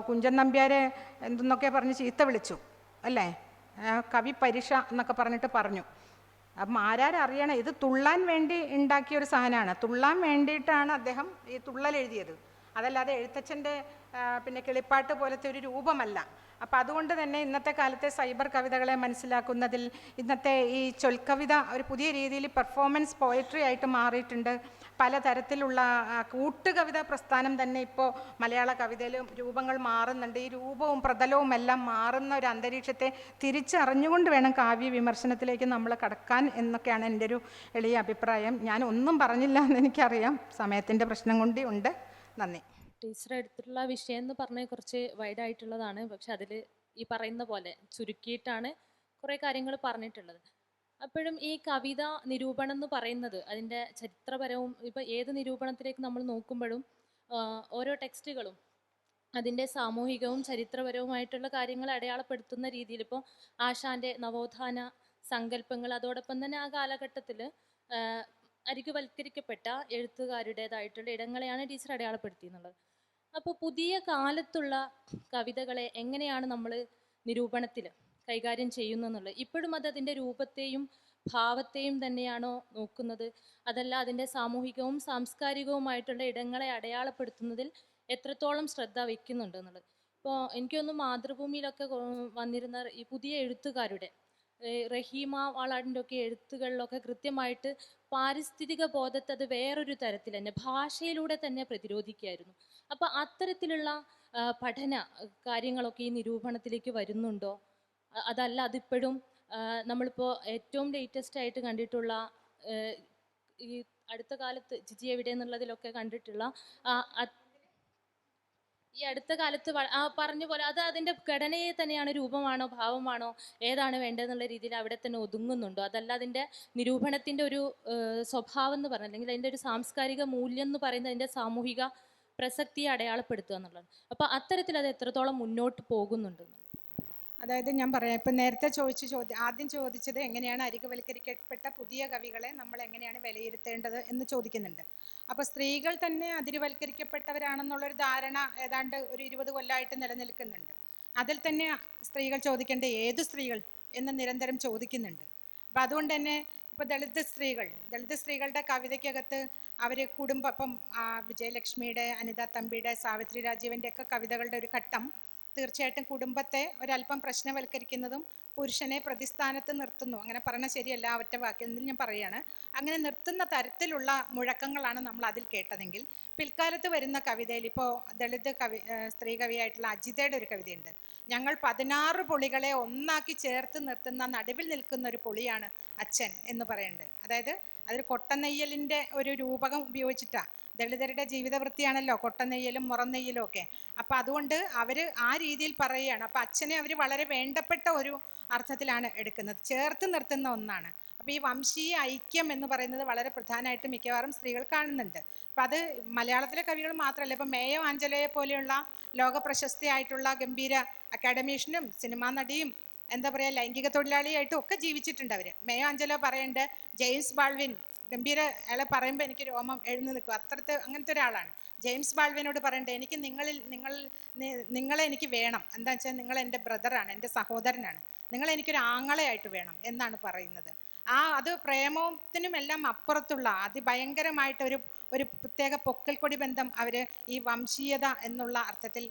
കുഞ്ചൻ നമ്പ്യാരെ എന്തെന്നൊക്കെ പറഞ്ഞ് ചീത്ത വിളിച്ചു അല്ലേ, കവി പരീക്ഷ എന്നൊക്കെ പറഞ്ഞിട്ട് പറഞ്ഞു. അപ്പം ആരാരറിയണം, ഇത് തുള്ളാൻ വേണ്ടി ഉണ്ടാക്കിയൊരു സാധനമാണ്, തുള്ളാൻ വേണ്ടിയിട്ടാണ് അദ്ദേഹം ഈ തുള്ളൽ എഴുതിയത്, അതല്ലാതെ എഴുത്തച്ഛൻ്റെ പിന്നെ കിളിപ്പാട്ട് പോലത്തെ ഒരു രൂപമല്ല. അപ്പം അതുകൊണ്ട് തന്നെ ഇന്നത്തെ കാലത്തെ സൈബർ കവിതകളെ മനസ്സിലാക്കുന്നതിൽ ഇന്നത്തെ ഈ ചൊൽക്കവിത ഒരു പുതിയ രീതിയിൽ പെർഫോമൻസ് പോയട്രി ആയിട്ട് മാറിയിട്ടുണ്ട്. പലതരത്തിലുള്ള കൂട്ടുകവിത പ്രസ്ഥാനം തന്നെ ഇപ്പോൾ മലയാള കവിതയിലും രൂപങ്ങൾ മാറുന്നുണ്ട്. ഈ രൂപവും പ്രതലവും എല്ലാം മാറുന്ന ഒരു അന്തരീക്ഷത്തെ തിരിച്ചറിഞ്ഞുകൊണ്ട് വേണം കാവ്യ വിമർശനത്തിലേക്ക് നമ്മൾ കടക്കാൻ എന്നൊക്കെയാണ് എൻ്റെ ഒരു എളിയ അഭിപ്രായം. ഞാൻ ഒന്നും പറഞ്ഞില്ല എന്ന് എനിക്കറിയാം, സമയത്തിൻ്റെ പ്രശ്നം കൂടി ഉണ്ട്. നന്ദി. ടീച്ചർ എടുത്തിട്ടുള്ള വിഷയം എന്ന് പറഞ്ഞാൽ കുറച്ച് വൈഡായിട്ടുള്ളതാണ്, പക്ഷെ അതിൽ ഈ പറയുന്ന പോലെ ചുരുക്കിയിട്ടാണ് കുറേ കാര്യങ്ങൾ പറഞ്ഞിട്ടുള്ളത്. അപ്പോഴും ഈ കവിത നിരൂപണം എന്ന് പറയുന്നത് അതിൻ്റെ ചരിത്രപരവും ഇപ്പോൾ ഏത് നിരൂപണത്തിലേക്ക് നമ്മൾ നോക്കുമ്പോഴും ഓരോ ടെക്സ്റ്റുകളും അതിൻ്റെ സാമൂഹികവും ചരിത്രപരവുമായിട്ടുള്ള കാര്യങ്ങൾ അടയാളപ്പെടുത്തുന്ന രീതിയിൽ ഇപ്പോൾ ആശാൻ്റെ നവോത്ഥാന സങ്കല്പങ്ങൾ, അതോടൊപ്പം തന്നെ ആ കാലഘട്ടത്തിൽ അരികുവൽക്കരിക്കപ്പെട്ട എഴുത്തുകാരുടേതായിട്ടുള്ള ഇടങ്ങളെയാണ് ടീച്ചർ അടയാളപ്പെടുത്തിയെന്നുള്ളത്. അപ്പോൾ പുതിയ കാലത്തുള്ള കവിതകളെ എങ്ങനെയാണ് നമ്മൾ നിരൂപണത്തിൽ കൈകാര്യം ചെയ്യുന്നതെന്നുള്ളത്, ഇപ്പോഴും അത് അതിൻ്റെ രൂപത്തെയും ഭാവത്തെയും തന്നെയാണോ നോക്കുന്നത്, അതല്ല അതിൻ്റെ സാമൂഹികവും സാംസ്കാരികവുമായിട്ടുള്ള ഇടങ്ങളെ അടയാളപ്പെടുത്തുന്നതിൽ എത്രത്തോളം ശ്രദ്ധ വയ്ക്കുന്നുണ്ട് എന്നുള്ളത്. ഇപ്പോൾ എനിക്കൊന്ന് മാതൃഭൂമിയിലൊക്കെ വന്നിരുന്ന ഈ പുതിയ എഴുത്തുകാരുടെ റഹീമ വാളാടിൻ്റെ ഒക്കെ എഴുത്തുകളിലൊക്കെ കൃത്യമായിട്ട് പാരിസ്ഥിതിക ബോധത്തെ അത് വേറൊരു തരത്തിൽ തന്നെ ഭാഷയിലൂടെ തന്നെ പ്രതിരോധിക്കുകയായിരുന്നു. അപ്പോൾ അത്തരത്തിലുള്ള പഠന കാര്യങ്ങളൊക്കെ ഈ നിരൂപണത്തിലേക്ക് വരുന്നുണ്ടോ, അതല്ല അതിപ്പോഴും നമ്മളിപ്പോൾ ഏറ്റവും ലേറ്റസ്റ്റ് ആയിട്ട് കണ്ടിട്ടുള്ള ഈ അടുത്ത കാലത്ത് ജിജി എവിടെ എന്നുള്ളതിലൊക്കെ കണ്ടിട്ടുള്ള ഈ അടുത്ത കാലത്ത് പറഞ്ഞ പോലെ അത് അതിൻ്റെ ഘടനയെ തന്നെയാണ്, രൂപമാണോ ഭാവമാണോ ഏതാണ് വേണ്ടതെന്നുള്ള രീതിയിൽ അവിടെ തന്നെ ഒതുങ്ങുന്നുണ്ടോ, അതല്ല അതിൻ്റെ നിരൂപണത്തിൻ്റെ ഒരു സ്വഭാവം എന്ന് പറഞ്ഞാൽ, അല്ലെങ്കിൽ അതിൻ്റെ ഒരു സാംസ്കാരിക മൂല്യം എന്ന് പറയുന്നത് അതിൻ്റെ സാമൂഹിക പ്രസക്തിയെ അടയാളപ്പെടുത്തുക എന്നുള്ളതാണ്. അപ്പോൾ അത്തരത്തിൽ അത് എത്രത്തോളം മുന്നോട്ട് പോകുന്നുണ്ട്? അതായത് ഞാൻ പറയാം, ഇപ്പം നേരത്തെ ആദ്യം ചോദിച്ചത് എങ്ങനെയാണ് അരികുവൽക്കരിക്കപ്പെട്ട പുതിയ കവികളെ നമ്മൾ എങ്ങനെയാണ് വിലയിരുത്തേണ്ടത് എന്ന് ചോദിക്കുന്നുണ്ട്. അപ്പോൾ സ്ത്രീകൾ തന്നെ അതിരുവൽക്കരിക്കപ്പെട്ടവരാണെന്നുള്ളൊരു ധാരണ ഏതാണ്ട് ഒരു 20 കൊല്ലമായിട്ട് നിലനിൽക്കുന്നുണ്ട്. അതിൽ തന്നെ സ്ത്രീകൾ ചോദിക്കേണ്ട ഏത് സ്ത്രീകൾ എന്ന് നിരന്തരം ചോദിക്കുന്നുണ്ട്. അപ്പം അതുകൊണ്ട് തന്നെ ഇപ്പോൾ ദളിത് സ്ത്രീകളുടെ കവിതയ്ക്കകത്ത് അവർ ഇപ്പം വിജയലക്ഷ്മിയുടെ, അനിത തമ്പിയുടെ, സാവിത്രി രാജീവൻ്റെ ഒക്കെ കവിതകളുടെ ഒരു ഘട്ടം തീർച്ചയായിട്ടും കുടുംബത്തെ ഒരല്പം പ്രശ്നവൽക്കരിക്കുന്നതും പുരുഷനെ പ്രതിസ്ഥാനത്ത് നിർത്തുന്നു, അങ്ങനെ പറഞ്ഞാൽ ശരിയല്ല, ഒറ്റ വാക്കിൽ നിന്ന് ഞാൻ പറയുകയാണ്, അങ്ങനെ നിർത്തുന്ന തരത്തിലുള്ള മുഴക്കങ്ങളാണ് നമ്മൾ അതിൽ കേട്ടതെങ്കിൽ, പിൽക്കാലത്ത് വരുന്ന കവിതയിൽ ഇപ്പോൾ ദളിത് സ്ത്രീ കവിയായിട്ടുള്ള അജിതയുടെ ഒരു കവിതയുണ്ട്. ഞങ്ങൾ 16 പൊളികളെ ഒന്നാക്കി ചേർത്ത് നിർത്തുന്ന നടുവിൽ നിൽക്കുന്ന ഒരു പൊളിയാണ് അച്ഛൻ എന്ന് പറയുന്നുണ്ട്. അതായത് അതൊരു കൊട്ടനെയ്യലിൻ്റെ ഒരു രൂപകം ഉപയോഗിച്ചിട്ടാണ്. ദളിതരുടെ ജീവിതവൃത്തിയാണല്ലോ കൊട്ടനെയ്യലും മുറനെയ്യലും ഒക്കെ. അപ്പം അതുകൊണ്ട് അവർ ആ രീതിയിൽ പറയുകയാണ്. അപ്പം അച്ഛനെ അവർ വളരെ വേണ്ടപ്പെട്ട ഒരു അർത്ഥത്തിലാണ് എടുക്കുന്നത്, ചേർത്ത് നിർത്തുന്ന ഒന്നാണ്. അപ്പോൾ ഈ വംശീയ ഐക്യം എന്ന് പറയുന്നത് വളരെ പ്രധാനമായിട്ട് മിക്കവാറും സ്ത്രീകൾ കാണുന്നുണ്ട്. അപ്പം അത് മലയാളത്തിലെ കവികൾ മാത്രമല്ല, ഇപ്പം മേയോ ആഞ്ചലോയെ പോലെയുള്ള ലോക പ്രശസ്തിയായിട്ടുള്ള ഗംഭീര അക്കാഡമീഷ്യനും സിനിമാ നടിയും എന്താ പറയുക ലൈംഗിക തൊഴിലാളിയായിട്ടും ഒക്കെ ജീവിച്ചിട്ടുണ്ട് അവർ. മേയോ ആഞ്ചലോ പറയുന്നുണ്ട്, ജെയിംസ് ബാൾവിൻ ഗംഭീര, അയാളെ പറയുമ്പോൾ എനിക്ക് രോമം എഴുന്ന് നിൽക്കും, അങ്ങനത്തെ ഒരാളാണ്. ജെയിംസ് ബാൾവിനോട് പറയണ്ടേ, എനിക്ക് നിങ്ങളെ എനിക്ക് വേണം, എന്താ വെച്ചാൽ നിങ്ങൾ എൻ്റെ ബ്രദറാണ്, എൻ്റെ സഹോദരനാണ്, നിങ്ങളെനിക്കൊരു ആങ്ങളയായിട്ട് വേണം എന്നാണ് പറയുന്നത്. അത് പ്രേമത്തിനുമെല്ലാം അപ്പുറത്തുള്ള അതിഭയങ്കരമായിട്ട് ഒരു പ്രത്യേക പൊക്കൽക്കൊടി ബന്ധം അവർ ഈ വംശീയത എന്നുള്ള അർത്ഥത്തിൽ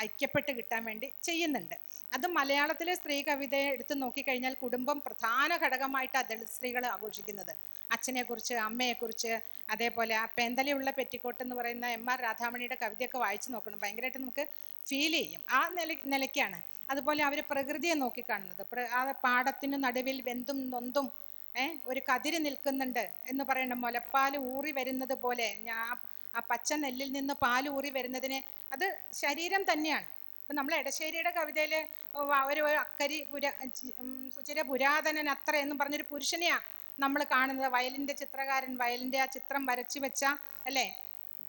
ഐക്യപ്പെട്ട് കിട്ടാൻ വേണ്ടി ചെയ്യുന്നുണ്ട്. അത് മലയാളത്തിലെ സ്ത്രീ കവിതയെ എടുത്ത് നോക്കിക്കഴിഞ്ഞാൽ കുടുംബം പ്രധാന ഘടകമായിട്ടാണ് ദളിത് സ്ത്രീകൾ ആഘോഷിക്കുന്നത്. അച്ഛനെക്കുറിച്ച്, അമ്മയെക്കുറിച്ച്, അതേപോലെ ആ പേന്തലയുള്ള പെറ്റിക്കോട്ട് എന്ന് പറയുന്ന MR രാധാമണിയുടെ കവിതയൊക്കെ വായിച്ചു നോക്കണം, ഭയങ്കരമായിട്ട് നമുക്ക് ഫീൽ ചെയ്യും. ആ നിലയ്ക്കാണ്. അതുപോലെ അവർ പ്രകൃതിയെ നോക്കിക്കാണുന്നത്, ആ പാടത്തിന് നടുവിൽ വെന്തും നൊന്തും ഒരു കതിര് നിൽക്കുന്നുണ്ട് എന്ന് പറയുന്ന മുലപ്പാൽ ഊറി വരുന്നത് പോലെ, ആ പച്ച നെല്ലിൽ നിന്ന് പാൽ ഊറി വരുന്നതിന് അത് ശരീരം തന്നെയാണ്. ഇപ്പം നമ്മൾ എടശ്ശേരിയുടെ കവിതയിൽ ഒരു അക്കരി സുചിര പുരാതനൻ അത്ര എന്നും പറഞ്ഞൊരു പുരുഷനെയാണ് നമ്മൾ കാണുന്നത്. വയലിൻ്റെ ചിത്രകാരൻ വയലിൻ്റെ ആ ചിത്രം വരച്ചു വെച്ച, അല്ലേ,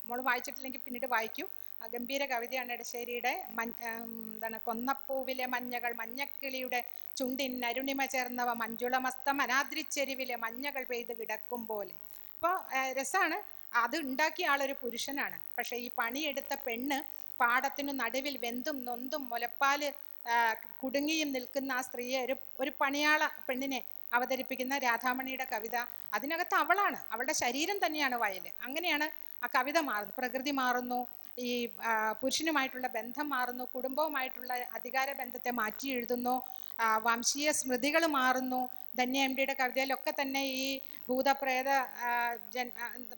നമ്മൾ വായിച്ചിട്ടില്ലെങ്കിൽ പിന്നീട് വായിക്കൂ. ആ ഗംഭീര കവിതയാണ് എടശ്ശേരിയുടെ എന്താണ്, കൊന്നപ്പൂവിലെ മഞ്ഞകൾ മഞ്ഞക്കിളിയുടെ ചുണ്ടിൻ അരുണിമ ചേർന്നവ മഞ്ജുളമസ്തം അനാദ്രിച്ചെരുവിലെ മഞ്ഞകൾ പെയ്ത് കിടക്കും പോലെ. അപ്പോൾ രസമാണ്. അത് ഉണ്ടാക്കിയ ആളൊരു പുരുഷനാണ്. പക്ഷെ ഈ പണിയെടുത്ത പെണ്ണ് പാടത്തിനു നടുവിൽ വെന്തും നൊന്തും മുലപ്പാല് കുടുങ്ങിയും നിൽക്കുന്ന ആ സ്ത്രീയെ, ഒരു പണിയാള പെണ്ണിനെ അവതരിപ്പിക്കുന്ന രാധാമണിയുടെ കവിത, അതിനകത്ത് അവളാണ്, അവളുടെ ശരീരം തന്നെയാണ് വയൽ. അങ്ങനെയാണ് ആ കവിത മാറുന്നത്. പ്രകൃതി മാറുന്നു, ഈ പുരുഷനുമായിട്ടുള്ള ബന്ധം മാറുന്നു, കുടുംബവുമായിട്ടുള്ള അധികാര ബന്ധത്തെ മാറ്റി എഴുതുന്നു, വംശീയ സ്മൃതികൾ മാറുന്നു. ധന്യ MDയുടെ കവിതയിലൊക്കെ തന്നെ ഈ ഭൂതപ്രേത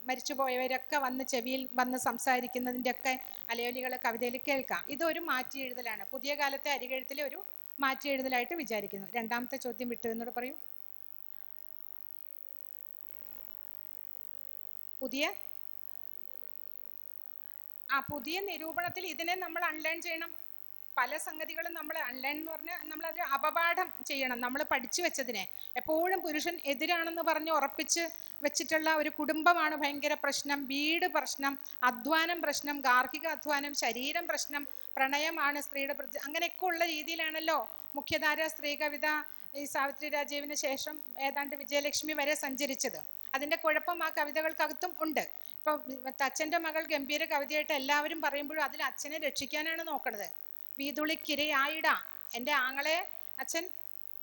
മരിച്ചുപോയവരൊക്കെ വന്ന് ചെവിയിൽ വന്ന് സംസാരിക്കുന്നതിൻ്റെ ഒക്കെ അലയൊലികൾ കവിതയിൽ കേൾക്കാം. ഇതൊരു മാറ്റി എഴുതലാണ്, പുതിയ കാലത്തെ അരികെഴുത്തിലെ ഒരു മാറ്റി എഴുതലായിട്ട് വിചാരിക്കുന്നു. രണ്ടാമത്തെ ചോദ്യം വിട്ടു എന്നോട് പറയൂ. പുതിയ നിരൂപണത്തിൽ ഇതിനെ നമ്മൾ അൺലേൺ ചെയ്യണം. പല സംഗതികളും നമ്മൾ അൺലേൺ എന്ന് പറഞ്ഞാൽ നമ്മളത് അപപാഠം ചെയ്യണം. നമ്മൾ പഠിച്ചു വെച്ചതിനെ എപ്പോഴും പുരുഷൻ എതിരാണെന്ന് പറഞ്ഞ് ഉറപ്പിച്ച് വെച്ചിട്ടുള്ള ഒരു കുടുംബമാണ് ഭയങ്കര പ്രശ്നം, വീട് പ്രശ്നം, അധ്വാനം പ്രശ്നം, ഗാർഹിക അധ്വാനം, ശരീരം പ്രശ്നം, പ്രണയമാണ് സ്ത്രീയുടെ അങ്ങനെയൊക്കെ ഉള്ള രീതിയിലാണല്ലോ മുഖ്യധാര സ്ത്രീ കവിത ഈ സാവിത്രി രാജീവിന് ശേഷം ഏതാണ്ട് വിജയലക്ഷ്മി വരെ സഞ്ചരിച്ചത്. അതിൻ്റെ കുഴപ്പം ആ കവിതകൾക്കകത്തും ഉണ്ട്. ഇപ്പോൾ അച്ഛൻ്റെ മകൾ ഗംഭീര കവിതയായിട്ട് എല്ലാവരും പറയുമ്പോഴും അതിൽ അച്ഛനെ രക്ഷിക്കാനാണ് നോക്കണത്. വീതുളിക്കിരയായിടാ, എൻ്റെ ആങ്ങളെ അച്ഛൻ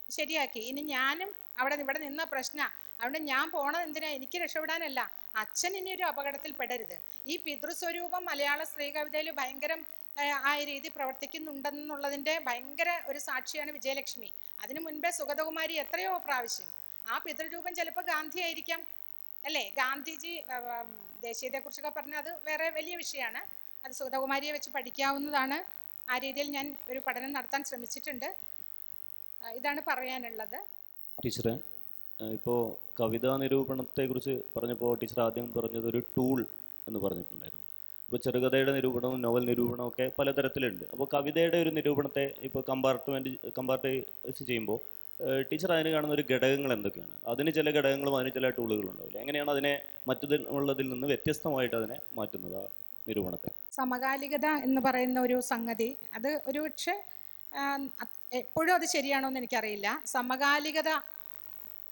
ശരിയാക്കി, ഇനി ഞാനും ഇവിടെ നിന്ന പ്രശ്നം, അതുകൊണ്ട് ഞാൻ പോണത് എന്തിനാ, എനിക്ക് രക്ഷപ്പെടാനല്ല, അച്ഛൻ ഇനി ഒരു അപകടത്തിൽ പെടരുത്. ഈ പിതൃസ്വരൂപം മലയാള സ്ത്രീ കവിതയിൽ ഭയങ്കരം ആ രീതി പ്രവർത്തിക്കുന്നുണ്ടെന്നുള്ളതിൻ്റെ ഭയങ്കര ഒരു സാക്ഷിയാണ് വിജയലക്ഷ്മി. അതിനു മുൻപേ സുഗതകുമാരി എത്രയോ പ്രാവശ്യം. ആ പിതൃരൂപം ചിലപ്പോൾ ഗാന്ധി ആയിരിക്കാം, അല്ലേ? ഗാന്ധിജി ദേശീയതയെക്കുറിച്ചൊക്കെ പറഞ്ഞാൽ അത് വേറെ വലിയ വിഷയമാണ്, അത് സുഗതകുമാരിയെ വെച്ച് പഠിക്കാവുന്നതാണ്. ആ രീതിയിൽ ഞാൻ ഒരു പഠനം നടത്താൻ ശ്രമിച്ചിട്ടുണ്ട്. ഇതാണ് പറയാനുള്ളത്. ടീച്ചറെ, ഇപ്പോൾ കവിതാ നിരൂപണത്തെക്കുറിച്ച് പറഞ്ഞപ്പോൾ ടീച്ചർ ആദ്യം പറഞ്ഞത് ഒരു ടൂൾ എന്ന് പറഞ്ഞിട്ടുണ്ടായിരുന്നു. ഇപ്പോൾ ചെറുകഥയുടെ നിരൂപണവും നോവൽ നിരൂപണവും ഒക്കെ പലതരത്തിലുണ്ട്. അപ്പോൾ കവിതയുടെ ഒരു നിരൂപണത്തെ ഇപ്പോൾ കമ്പാർട്ടൈസ് ചെയ്യുമ്പോൾ ടീച്ചർ അതിന് കാണുന്ന ഒരു ഘടകങ്ങൾ എന്തൊക്കെയാണ്? അതിന് ചില ഘടകങ്ങളും അതിന് ചില ടൂളുകളും ഉണ്ടാവില്ല. എങ്ങനെയാണ് അതിനെ മറ്റുള്ളതിൽ നിന്ന് വ്യത്യസ്തമായിട്ട് അതിനെ മാറ്റുന്നത്, ആ നിരൂപണത്തെ? സമകാലികത എന്ന് പറയുന്ന ഒരു സംഗതി അത് ഒരു പക്ഷേ എപ്പോഴും അത് ശരിയാണോ എന്ന് എനിക്കറിയില്ല.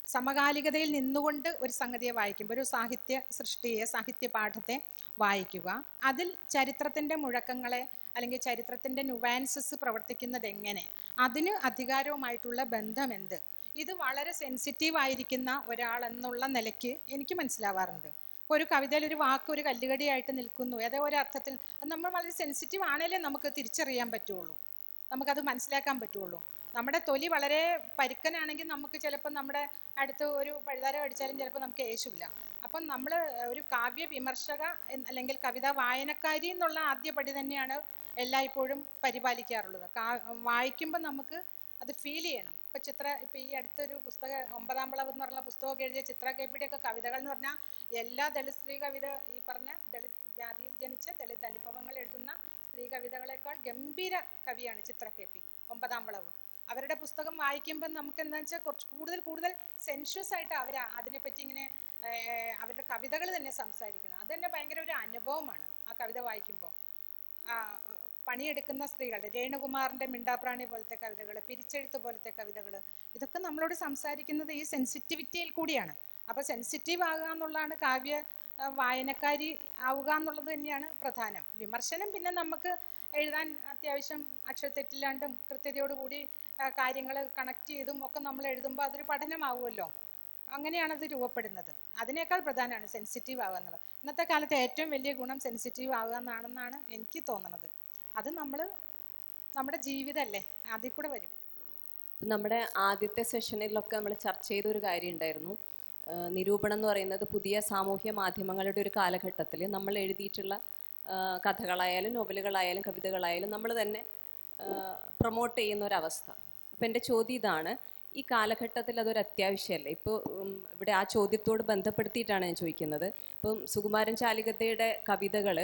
സമകാലികതയിൽ നിന്നുകൊണ്ട് ഒരു സംഗതിയെ വായിക്കുമ്പോൾ, ഒരു സാഹിത്യ സൃഷ്ടിയെ, സാഹിത്യ പാഠത്തെ വായിക്കുക, അതിൽ ചരിത്രത്തിൻ്റെ മുഴക്കങ്ങളെ അല്ലെങ്കിൽ ചരിത്രത്തിൻ്റെ നുവാൻസസ് പ്രവർത്തിക്കുന്നത് എങ്ങനെ, അതിന് അധികാരവുമായിട്ടുള്ള ബന്ധം എന്ത്, ഇത് വളരെ സെൻസിറ്റീവ് ആയിരിക്കുന്ന ഒരാളെന്നുള്ള നിലയ്ക്ക് എനിക്ക് മനസ്സിലാവാറുണ്ട്. ഇപ്പോൾ ഒരു കവിതയിൽ ഒരു വാക്ക് ഒരു കല്ലുകടിയായിട്ട് നിൽക്കുന്നു, ഏതോ ഒരു അർത്ഥത്തിൽ അത് നമ്മൾ വളരെ സെൻസിറ്റീവ് ആണേലേ നമുക്ക് തിരിച്ചറിയാൻ പറ്റുള്ളൂ, നമുക്കത് മനസ്സിലാക്കാൻ പറ്റുള്ളൂ. നമ്മുടെ തൊലി വളരെ പരുക്കനാണെങ്കിൽ നമുക്ക് ചിലപ്പോൾ നമ്മുടെ അടുത്ത് ഒരു പഴുതാര കടിച്ചാലും ചിലപ്പോൾ നമുക്ക് യേശുവില്ല. അപ്പം നമ്മൾ ഒരു കാവ്യ വിമർശക അല്ലെങ്കിൽ കവിതാ വായനക്കാരി എന്നുള്ള ആദ്യ പടി തന്നെയാണ് എല്ലായ്പ്പോഴും പരിപാലിക്കാറുള്ളത്. വായിക്കുമ്പോൾ നമുക്ക് അത് ഫീൽ ചെയ്യണം. ഇപ്പം ഈ അടുത്തൊരു പുസ്തകം 9ാം വിളവ് എന്ന് പറഞ്ഞ പുസ്തകമൊക്കെ എഴുതിയ ചിത്ര കെ.പിയുടെ ഒക്കെ കവിതകൾ എന്ന് പറഞ്ഞാൽ എല്ലാ ദളിത് സ്ത്രീ കവിത, ഈ പറഞ്ഞ ദളിത് ജാതിയിൽ ജനിച്ച ദളിത് അനുഭവങ്ങൾ എഴുതുന്ന സ്ത്രീ കവിതകളെക്കാൾ ഗംഭീര കവിയാണ് ചിത്ര കെ.പി. 9ാം വിളവ്. അവരുടെ പുസ്തകം വായിക്കുമ്പോൾ നമുക്ക് എന്താണെന്ന് വെച്ചാൽ കുറച്ച് കൂടുതൽ സെൻഷ്യസ് ആയിട്ട് അതിനെപ്പറ്റി ഇങ്ങനെ അവരുടെ കവിതകൾ തന്നെ സംസാരിക്കണം. അത് തന്നെ ഭയങ്കര ഒരു അനുഭവമാണ് ആ കവിത വായിക്കുമ്പോൾ. പണിയെടുക്കുന്ന സ്ത്രീകളുടെ രേണുകുമാറിൻ്റെ മിണ്ടാപ്രാണി പോലത്തെ കവിതകൾ, പിരിച്ചെഴുത്ത് പോലത്തെ കവിതകൾ, ഇതൊക്കെ നമ്മളോട് സംസാരിക്കുന്നത് ഈ സെൻസിറ്റിവിറ്റിയിൽ കൂടിയാണ്. അപ്പോൾ സെൻസിറ്റീവ് ആകുക എന്നുള്ളതാണ്, കാവ്യ വായനക്കാരി ആവുക എന്നുള്ളത് തന്നെയാണ് പ്രധാനം. വിമർശനം പിന്നെ നമുക്ക് എഴുതാൻ അത്യാവശ്യം അക്ഷരത്തെറ്റില്ലാണ്ടും കൃത്യതയോടുകൂടി കാര്യങ്ങൾ കണക്ട് ചെയ്തും ഒക്കെ നമ്മൾ എഴുതുമ്പോൾ അതൊരു പഠനമാവുമല്ലോ. അങ്ങനെയാണത് രൂപപ്പെടുന്നത്. അതിനേക്കാൾ പ്രധാനമാണ് സെൻസിറ്റീവ് ആവുക എന്നുള്ളത്. ഇന്നത്തെ കാലത്ത് ഏറ്റവും വലിയ ഗുണം സെൻസിറ്റീവ് ആവുക എന്നാണെന്നാണ് എനിക്ക് തോന്നുന്നത്. അത് നമ്മുടെ ജീവിതമല്ലേ, അതിൽ കൂടെ വരും. നമ്മുടെ ആദ്യത്തെ സെഷനിലൊക്കെ നമ്മൾ ചർച്ച ചെയ്തൊരു കാര്യം ഉണ്ടായിരുന്നു. നിരൂപണം എന്ന് പറയുന്നത് പുതിയ സാമൂഹ്യ മാധ്യമങ്ങളുടെ ഒരു കാലഘട്ടത്തിൽ നമ്മൾ എഴുതിയിട്ടുള്ള കഥകളായാലും നോവലുകളായാലും കവിതകളായാലും നമ്മൾ തന്നെ പ്രൊമോട്ട് ചെയ്യുന്ന ഒരവസ്ഥ. അപ്പം എൻ്റെ ചോദ്യം ഇതാണ്, ഈ കാലഘട്ടത്തിൽ അതൊരു അത്യാവശ്യമല്ലേ? ഇപ്പോൾ ഇവിടെ ആ ചോദ്യത്തോട് ബന്ധപ്പെടുത്തിയിട്ടാണ് ഞാൻ ചോദിക്കുന്നത്. ഇപ്പം സുകുമാരൻ ചാലികതയുടെ കവിതകൾ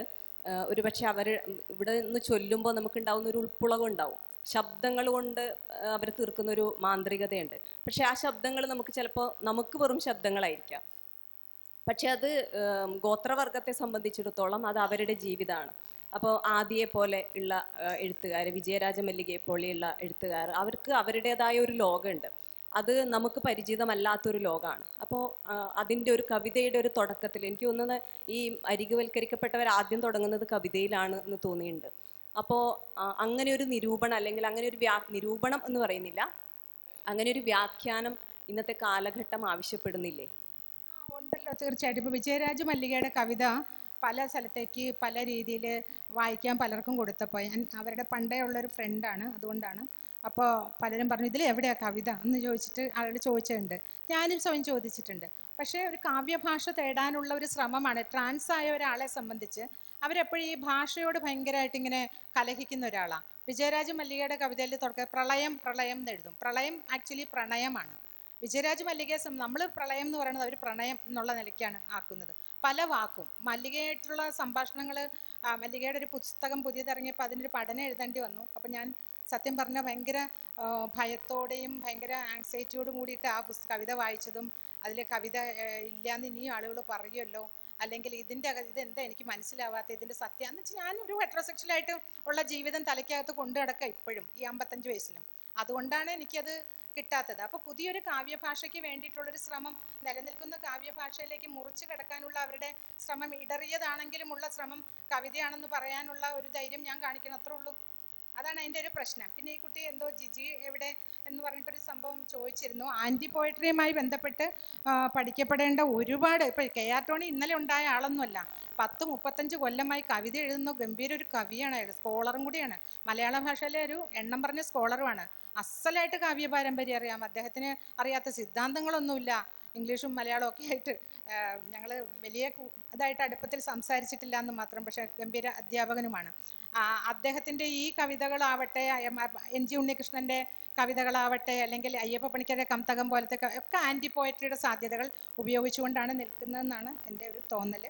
ഒരുപക്ഷെ ഇവിടെ നിന്ന് ചൊല്ലുമ്പോൾ നമുക്കുണ്ടാവുന്ന ഒരു ഉൾപ്പുളകം ഉണ്ടാവും. ശബ്ദങ്ങൾ കൊണ്ട് അവർ തീർക്കുന്നൊരു മാന്ത്രികതയുണ്ട്. പക്ഷെ ആ ശബ്ദങ്ങൾ നമുക്ക് വെറും ശബ്ദങ്ങളായിരിക്കാം. പക്ഷെ അത് ഗോത്രവർഗത്തെ സംബന്ധിച്ചിടത്തോളം അത് അവരുടെ ജീവിതമാണ്. അപ്പോൾ ആദിയെ പോലെ ഉള്ള എഴുത്തുകാർ, വിജയരാജ മല്ലികയെ പോലെയുള്ള എഴുത്തുകാർ, അവർക്ക് അവരുടേതായ ഒരു ലോകമുണ്ട്. അത് നമുക്ക് പരിചിതമല്ലാത്തൊരു ലോകമാണ്. അപ്പോൾ അതിൻ്റെ ഒരു കവിതയുടെ ഒരു തുടക്കത്തിൽ എനിക്ക് തോന്നുന്നത് ഈ അരികുവൽക്കരിക്കപ്പെട്ടവർ ആദ്യം തുടങ്ങുന്നത് കവിതയിലാണ് എന്ന് തോന്നിയിട്ടുണ്ട്. അപ്പോൾ അങ്ങനെ ഒരു നിരൂപണം, അല്ലെങ്കിൽ അങ്ങനെ ഒരു നിരൂപണം എന്ന് പറയുന്നില്ല, അങ്ങനെ ഒരു വ്യാഖ്യാനം ഇന്നത്തെ കാലഘട്ടം ആവശ്യപ്പെടുന്നില്ലേ? ഉണ്ടല്ലോ, തീർച്ചയായിട്ടും. ഇപ്പോൾ വിജയരാജ മല്ലികയുടെ കവിത പല സ്ഥലത്തേക്ക് പല രീതിയിൽ വായിക്കാൻ പലർക്കും കൊടുത്തപ്പോൾ അവരുടെ പണ്ടേ ഉള്ളൊരു ഫ്രണ്ടാണ്, അതുകൊണ്ടാണ്. അപ്പോൾ പലരും പറഞ്ഞു ഇതിൽ എവിടെയാണ് കവിത എന്ന് ചോദിച്ചിട്ട് അവരോട് ചോദിച്ചിട്ടുണ്ട്. ഞാനും സ്വയം ചോദിച്ചിട്ടുണ്ട്. പക്ഷേ ഒരു കാവ്യഭാഷ തേടാനുള്ള ഒരു ശ്രമമാണ്. ട്രാൻസ് ആയ ഒരാളെ സംബന്ധിച്ച് അവരെപ്പോഴും ഈ ഭാഷയോട് ഭയങ്കരമായിട്ട് ഇങ്ങനെ കലഹിക്കുന്ന ഒരാളാണ്. വിജയരാജ മല്ലികയുടെ കവിതയിൽ പ്രളയം എന്ന് എഴുതും. പ്രളയം ആക്ച്വലി പ്രണയമാണ്. വിജയരാജ മല്ലികയെ നമ്മൾ പ്രളയം എന്ന് പറയുന്നത് അവർ പ്രണയം എന്നുള്ള നിലയ്ക്കാണ് ആക്കുന്നത്. പല വാക്കും മല്ലികയായിട്ടുള്ള സംഭാഷണങ്ങൾ, മല്ലികയുടെ ഒരു പുസ്തകം പുതിയതിറങ്ങിയപ്പോൾ അതിനൊരു പഠനം എഴുതേണ്ടി വന്നു. അപ്പം ഞാൻ സത്യം പറഞ്ഞാൽ ഭയങ്കര ഭയത്തോടെയും ഭയങ്കര ആങ്സൈറ്റിയോടും കൂടിയിട്ട് ആ കവിത വായിച്ചതും, അതിലെ കവിത ഇല്ലാന്ന് ഇനിയും ആളുകൾ പറയുമല്ലോ, അല്ലെങ്കിൽ ഇതെന്താ എനിക്ക് മനസ്സിലാവാത്ത, ഇതിൻ്റെ സത്യം എന്ന് വെച്ചാൽ ഞാനൊരു ഹെറ്ററോസെക്ഷലായിട്ട് ഉള്ള ജീവിതം തലയ്ക്കകത്ത് കൊണ്ടു നടക്കുക ഇപ്പോഴും ഈ 55 വയസ്സിലും. അതുകൊണ്ടാണ് എനിക്കത് കിട്ടാത്തത്. അപ്പോൾ പുതിയൊരു കാവ്യഭാഷയ്ക്ക് വേണ്ടിയിട്ടുള്ളൊരു ശ്രമം, നിലനിൽക്കുന്ന കാവ്യഭാഷയിലേക്ക് മുറിച്ച് കിടക്കാനുള്ള അവരുടെ ശ്രമം ഇടറിയതാണെങ്കിലും ഉള്ള ശ്രമം കവിതയാണെന്ന് പറയാനുള്ള ഒരു ധൈര്യം ഞാൻ കാണിക്കണം, അത്രേ ഉള്ളൂ. അതാണ് അതിൻ്റെ ഒരു പ്രശ്നം. പിന്നെ ഈ കുട്ടി എന്തോ ജിജി എവിടെ എന്ന് പറഞ്ഞിട്ടൊരു സംഭവം ചോദിച്ചിരുന്നു. ആൻറ്റി പോയട്രിയുമായി ബന്ധപ്പെട്ട് പഠിക്കപ്പെടേണ്ട ഒരുപാട്, ഇപ്പോൾ KR ടോണി ഇന്നലെ ഉണ്ടായ ആളൊന്നുമല്ല, 10-35 കൊല്ലമായി കവിത എഴുതുന്ന ഗംഭീര ഒരു കവിയാണ് അയാൾ, സ്കോളറും കൂടിയാണ്. മലയാള ഭാഷയിലെ ഒരു എണ്ണം പറഞ്ഞ സ്കോളറുമാണ്. അസലായിട്ട് കാവ്യ പാരമ്പര്യം അറിയാം. അദ്ദേഹത്തിന് അറിയാത്ത സിദ്ധാന്തങ്ങളൊന്നുമില്ല. ഇംഗ്ലീഷും മലയാളവും ഒക്കെ ആയിട്ട് ഞങ്ങൾ വലിയ ഇതായിട്ട് അടുപ്പത്തിൽ സംസാരിച്ചിട്ടില്ല എന്ന് മാത്രം. പക്ഷേ ഗംഭീര അധ്യാപകനുമാണ്. അദ്ദേഹത്തിൻ്റെ ഈ കവിതകളാവട്ടെ, NG ഉണ്ണികൃഷ്ണൻ്റെ കവിതകളാവട്ടെ, അല്ലെങ്കിൽ അയ്യപ്പ പണിക്കരുടെ കംതകം പോലത്തെ ഒക്കെ ആൻറ്റി പോയട്രിയുടെ സാധ്യതകൾ ഉപയോഗിച്ചുകൊണ്ടാണ് നിൽക്കുന്നതെന്നാണ് എൻ്റെ ഒരു തോന്നൽ.